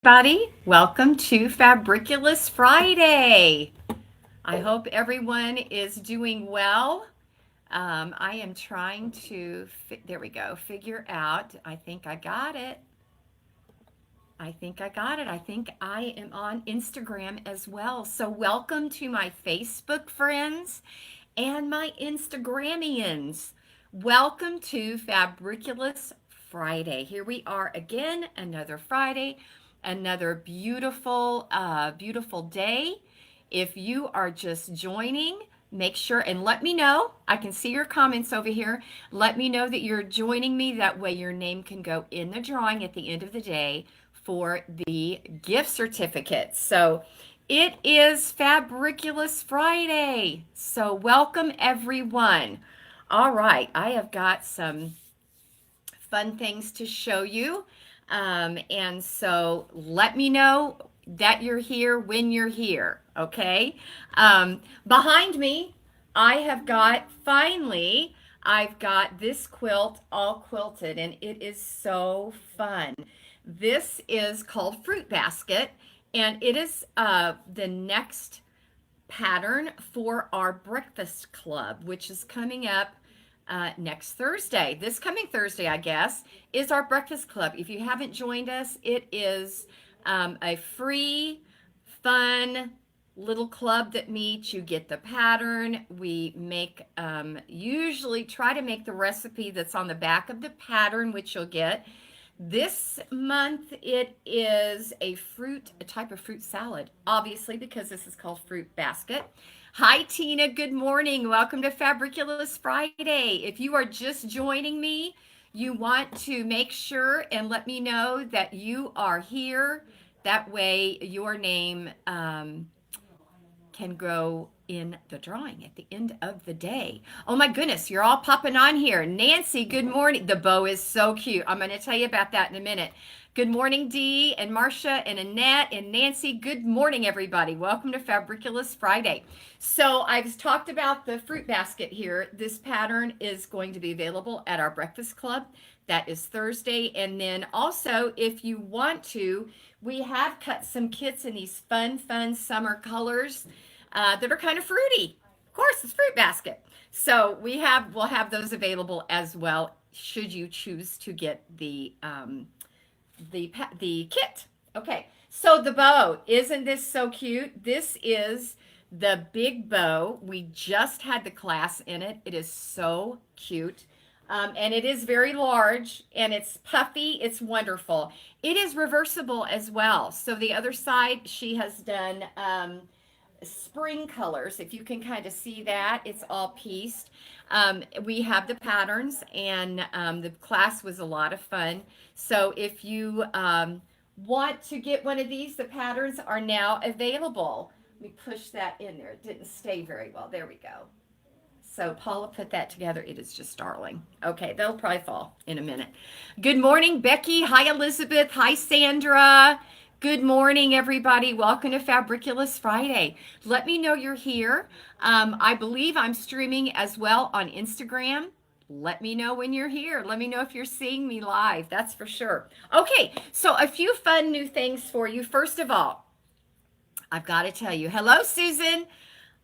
everybody. Welcome to Fabriculous Friday. I hope everyone is doing well. I am trying to, there we go, figure out. I think I got it. I think I got it. I think I am on Instagram as well. So, welcome to my Facebook friends and my Instagramians. Welcome to Fabriculous Friday. Here we are again, another Friday, another beautiful day. If you are just joining, make sure and let me know. I can see your comments over here. Let me know that you're joining me. That way your name can go in the drawing at the end of the day for the gift certificate. So it is Fabriculous Friday. So welcome everyone. All right, I have got some fun things to show you. And so let me know that you're here when you're here, okay? Behind me, I have got, finally, I've got this quilt all quilted, and it is so fun. This is called Fruit Basket, and it is the next pattern for our breakfast club, which is coming up next Thursday. This coming Thursday, I guess, is our breakfast club. If you haven't joined us, it is a free, fun little club that meets. You get the pattern. We make, usually try to make the recipe that's on the back of the pattern, which you'll get. This month it is a type of fruit salad, obviously, because this is called Fruit Basket. Hi, Tina. Good morning. Welcome to Fabriculous Friday. If you are just joining me, you want to make sure and let me know that you are here. That way your name can go in the drawing at the end of the day. Oh my goodness, you're all popping on here. Nancy, good morning. The bow is so cute. I'm going to tell you about that in a minute. Good morning, Dee and Marcia and Annette and Nancy. Good morning, everybody. Welcome to Fabriculous Friday. So I've talked about the fruit basket here. This pattern is going to be available at our breakfast club. That is Thursday. And then also, if you want to, we have cut some kits in these fun summer colors that are kind of fruity. Of course, it's Fruit Basket. So we'll have those available as well, should you choose to get the kit. Okay, so the bow, isn't this so cute? This is the big bow. We just had the class in it. It is so cute. And it is very large, and it's puffy. It's wonderful. It is reversible as well. So the other side, she has done spring colors. If you can kind of see that, it's all pieced. We have the patterns, and the class was a lot of fun. So if you want to get one of these, the patterns are now available. Let me push that in there. It didn't stay very well. There we go. So Paula put that together. It is just darling. Okay, they'll probably fall in a minute. Good morning, Becky. Hi, Elizabeth. Hi, Sandra. Good morning, everybody. Welcome to Fabriculous Friday. Let me know you're here. I believe I'm streaming as well on Instagram. Let me know when you're here. Let me know if you're seeing me live. That's for sure. Okay, so a few fun new things for you. First of all, I've got to tell you, hello, Susan.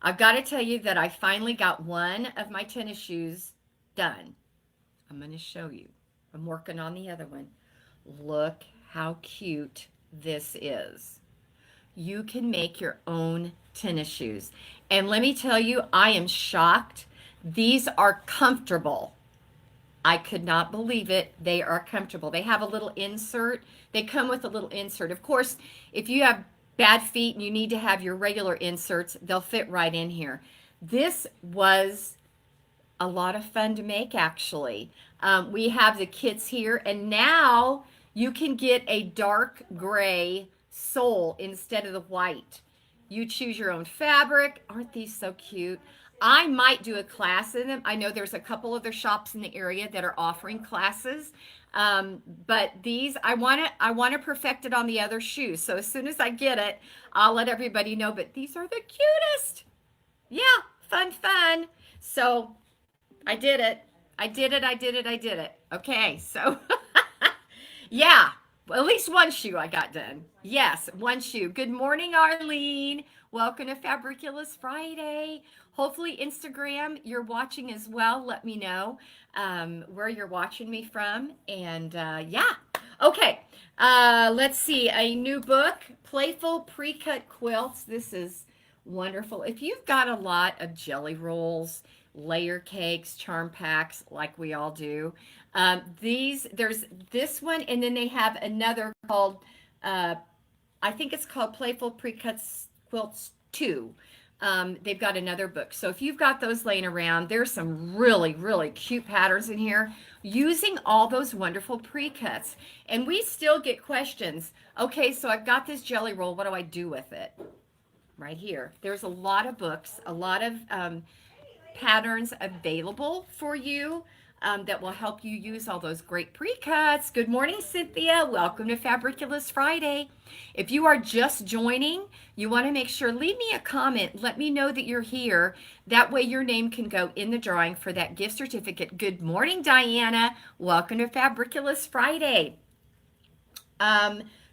I've got to tell you that I finally got one of my tennis shoes done. I'm going to show you. I'm working on the other one. Look how cute this is. You can make your own tennis shoes. And let me tell you, I am shocked. These are comfortable. I could not believe it. They are comfortable. They have a little insert. They come with a little insert. Of course, if you have bad feet and you need to have your regular inserts, they'll fit right in here. This was a lot of fun to make, actually. We have the kits here, and now you can get a dark gray sole instead of the white. You choose your own fabric. Aren't these so cute? I might do a class in them. I know there's a couple other shops in the area that are offering classes. But these, I want to perfect it on the other shoes. So as soon as I get it, I'll let everybody know. But these are the cutest. Yeah, fun. So I did it. I did it. Okay, so yeah, Well, at least one shoe I got done. Yes, one shoe. Good morning, Arlene. Welcome to Fabriculous Friday. Hopefully, Instagram, you're watching as well. Let me know where you're watching me from. And yeah, okay. Let's see. A new book, Playful Pre-Cut Quilts. This is wonderful. If you've got a lot of jelly rolls, layer cakes, charm packs, like we all do, there's this one, and then they have another called, uh, I think it's called Playful Pre-Cut Quilts 2. They've got another book. So if you've got those laying around, there's some really, really cute patterns in here using all those wonderful pre-cuts. And we still get questions. Okay, so I've got this jelly roll. What do I do with it? Right here. There's a lot of books, a lot of patterns available for you that will help you use all those great pre-cuts. Good morning, Cynthia. Welcome to Fabriculous Friday. If you are just joining, you want to make sure, leave me a comment. Let me know that you're here. That way your name can go in the drawing for that gift certificate. Good morning, Diana. Welcome to Fabriculous Friday.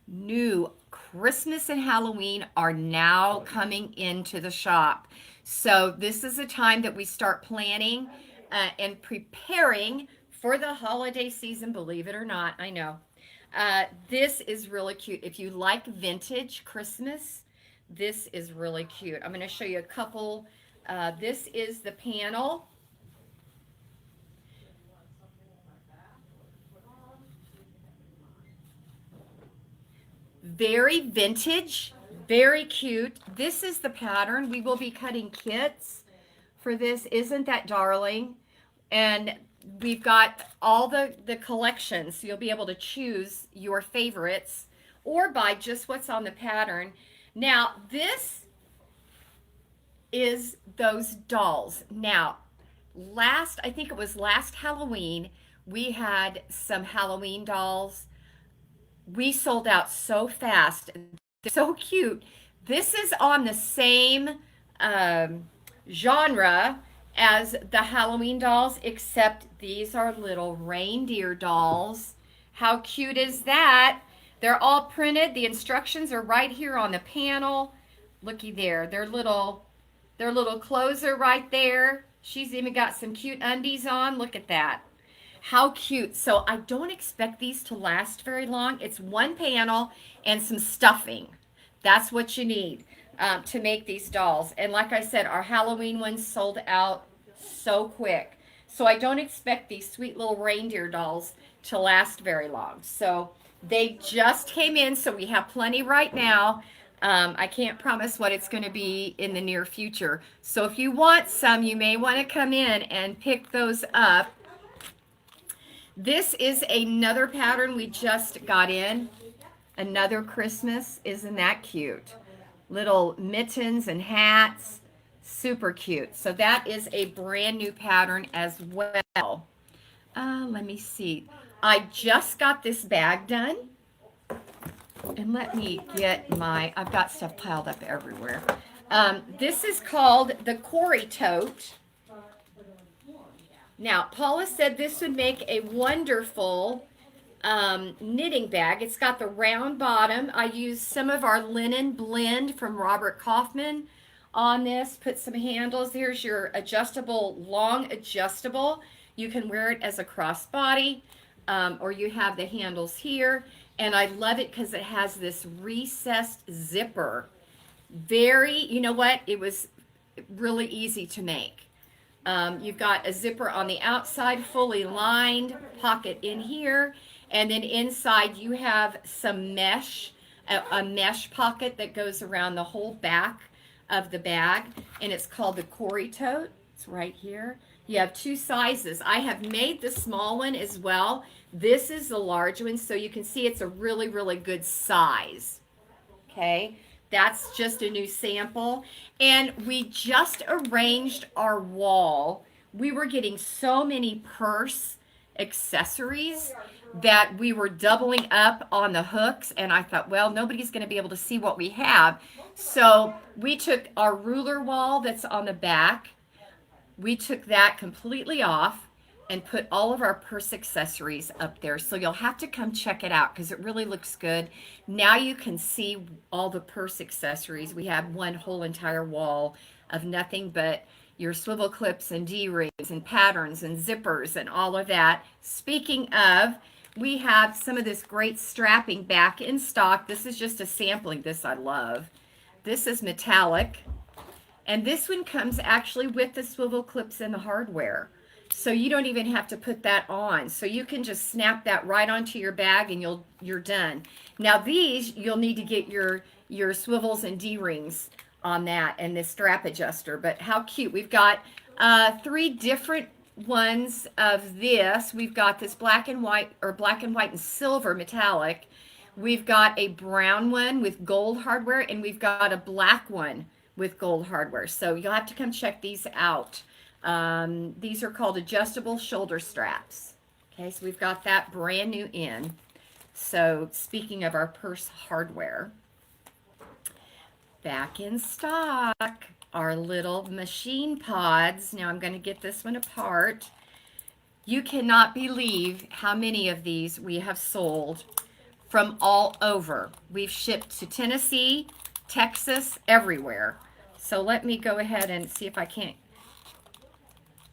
New Christmas and Halloween are now coming into the shop. So this is a time that we start planning and preparing for the holiday season, believe it or not. I know. This is really cute. If you like vintage Christmas, this is really cute. I'm going to show you a couple. This is the panel. Very vintage, very cute. This is the pattern. We will be cutting kits for this. Isn't that darling? And we've got all the collections, so you'll be able to choose your favorites or buy just what's on the pattern. Now, this is those dolls. Now, I think it was last Halloween, we had some Halloween dolls. We sold out so fast. They're so cute. This is on the same genre as the Halloween dolls, except these are little reindeer dolls. How cute is that? They're all printed. The instructions are right here on the panel. Looky there. Their little clothes are right there. She's even got some cute undies on. Look at that. How cute. So I don't expect these to last very long. It's one panel and some stuffing. That's what you need to make these dolls. And like I said, our Halloween ones sold out so quick. So I don't expect these sweet little reindeer dolls to last very long. So they just came in, so we have plenty right now. I can't promise what it's going to be in the near future. So if you want some, you may want to come in and pick those up. This is another pattern we just got in. Another Christmas. Isn't that cute? Little mittens and hats. Super cute. So that is a brand new pattern as well. Let me see. I just got this bag done. And let me get I've got stuff piled up everywhere. This is called the Cory Tote. Now, Paula said this would make a wonderful knitting bag. It's got the round bottom. I used some of our linen blend from Robert Kaufman on this. Put some handles. Here's your adjustable, long adjustable. You can wear it as a crossbody, or you have the handles here. And I love it because it has this recessed zipper. You know what? It was really easy to make. You've got a zipper on the outside, fully lined, pocket in here, and then inside you have some mesh, a mesh pocket that goes around the whole back of the bag, and it's called the Cory Tote. It's right here. You have two sizes. I have made the small one as well. This is the large one, so you can see it's a really, really good size. Okay. That's just a new sample. And we just arranged our wall. We were getting so many purse accessories that we were doubling up on the hooks. And I thought, well, nobody's going to be able to see what we have. So we took our ruler wall that's on the back. We took that completely off. and put all of our purse accessories up there. So you'll have to come check it out because it really looks good. Now you can see all the purse accessories. We have one whole entire wall of nothing but your swivel clips and D-rings and patterns and zippers and all of that. Speaking of, we have some of this great strapping back in stock. This is just a sampling. This I love. This is metallic. And this one comes actually with the swivel clips and the hardware. So you don't even have to put that on. So you can just snap that right onto your bag and you're done. Now these, you'll need to get your swivels and D-rings on that and this strap adjuster. But how cute. We've got 3 different ones of this. We've got this black and white and silver metallic. We've got a brown one with gold hardware, and we've got a black one with gold hardware. So you'll have to come check these out. These are called adjustable shoulder straps. Okay, so we've got that brand new in. So speaking of our purse hardware, back in stock, our little machine pods. Now I'm going to get this one apart. You cannot believe how many of these we have sold from all over. We've shipped to Tennessee, Texas, everywhere. So let me go ahead and see if I can't.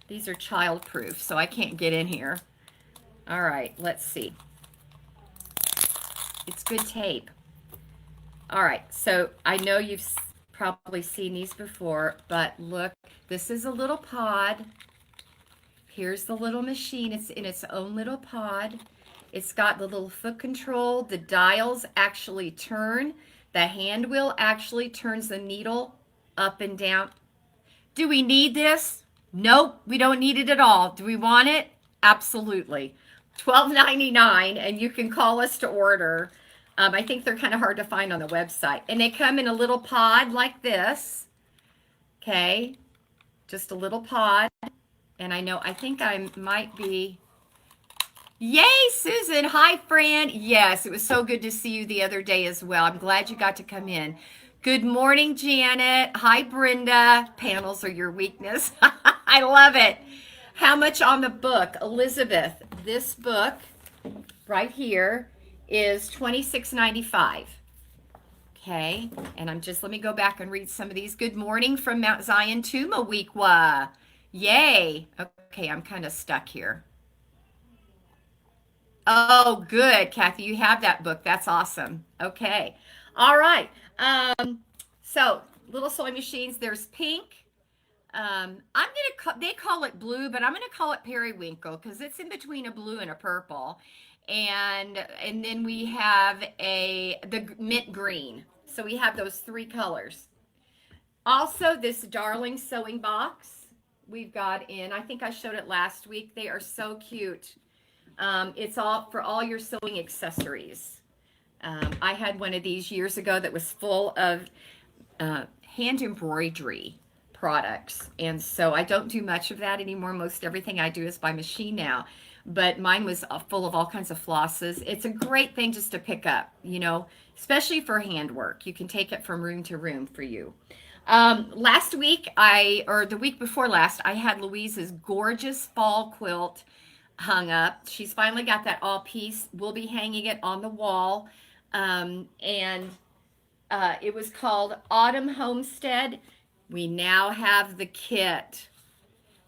These are child-proof, so I can't get in here. All right, let's see. It's good tape. All right, so I know you've probably seen these before, but look, this is a little pod. Here's the little machine. It's in its own little pod. It's got the little foot control. The dials actually turn. The hand wheel actually turns the needle up and down. Do we need this? Nope, we don't need it at all. Do we want it? Absolutely. $12.99, and you can call us to order. I think they're kind of hard to find on the website. And they come in a little pod like this. Okay, just a little pod. And I think I might be... Yay, Susan. Hi, Fran. Yes, it was so good to see you the other day as well. I'm glad you got to come in. Good morning, Janet. Hi, Brenda. Panels are your weakness. I love it. How much on the book? Elizabeth, this book right here is $26.95. Okay, and let me go back and read some of these. Good morning from Mount Zion to Maweekwa. Yay. Okay, I'm kind of stuck here. Oh, good, Kathy. You have that book. That's awesome. Okay. All right. So little sewing machines. There's pink. They call it blue, but I'm gonna call it periwinkle because it's in between a blue and a purple. And then we have the mint green. So we have those 3 colors. Also, this darling sewing box we've got in. I think I showed it last week. They are so cute. It's all for all your sewing accessories. I had one of these years ago that was full of hand embroidery products, and so I don't do much of that anymore. Most everything I do is by machine now, but mine was full of all kinds of flosses. It's a great thing just to pick up, especially for handwork. You can take it from room to room for you. Last week, or the week before last, I had Louise's gorgeous fall quilt hung up. She's finally got that all piece. We'll be hanging it on the wall. It was called Autumn Homestead. We now have the kit.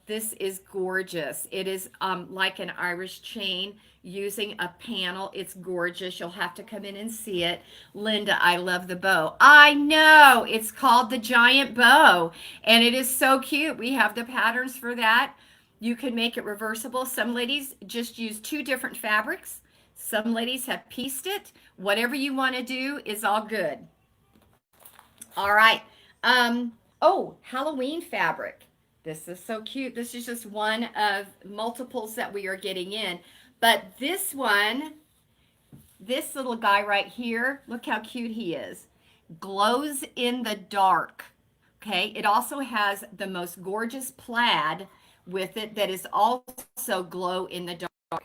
This is gorgeous. It is like an Irish chain using a panel. It's gorgeous. You'll have to come in and see it. Linda, I love the bow. I know. It's called the giant bow, and it is so cute. We have the patterns for that. You can make it reversible. Some ladies just use 2 different fabrics. Some ladies have pieced it. Whatever you want to do is all good. All right. Oh, Halloween fabric. This is so cute. This is just one of multiples that we are getting in. But this one, this little guy right here, look how cute he is. Glows in the dark. Okay. It also has the most gorgeous plaid with it that is also glow in the dark.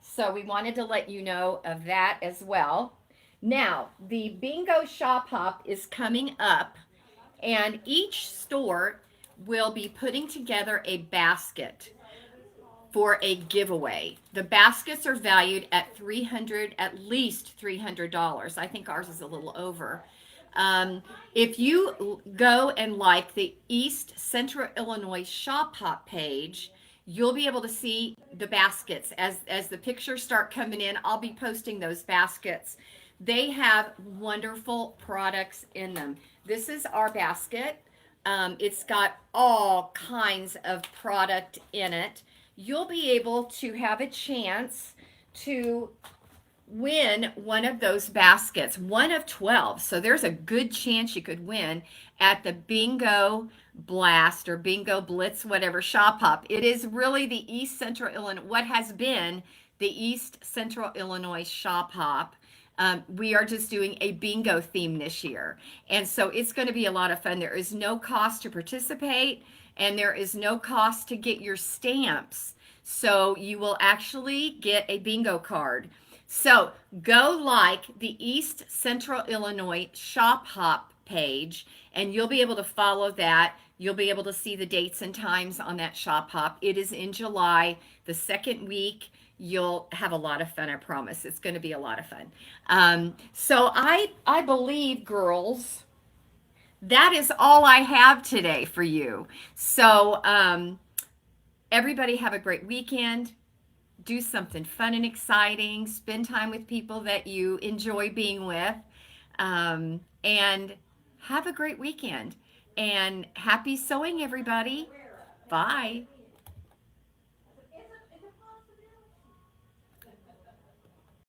So we wanted to let you know of that as well. Now, the Bingo Shop Hop is coming up, and each store will be putting together a basket for a giveaway. The baskets are valued at at least $300. I think ours is a little over. If you go and like the East Central Illinois Shop Hop page, you'll be able to see the baskets. As the pictures start coming in, I'll be posting those baskets. They have wonderful products in them. This is our basket. It's got all kinds of product in it. You'll be able to have a chance to win one of those baskets, one of 12. So there's a good chance you could win at the Bingo Blast or Bingo Blitz, whatever shop hop. It is really the East Central Illinois, what has been the East Central Illinois shop hop. We are just doing a bingo theme this year. And so it's going to be a lot of fun. There is no cost to participate, and there is no cost to get your stamps. So you will actually get a bingo card. So go like the East Central Illinois Shop Hop page, and you'll be able to follow that. You'll be able to see the dates and times on that shop hop. It is in July, the second week. You'll have a lot of fun, I promise. It's going to be a lot of fun. So I believe, girls, that is all I have today for you. So everybody have a great weekend. Do something fun and exciting. Spend time with people that you enjoy being with. And have a great weekend. And happy sewing, everybody. Bye.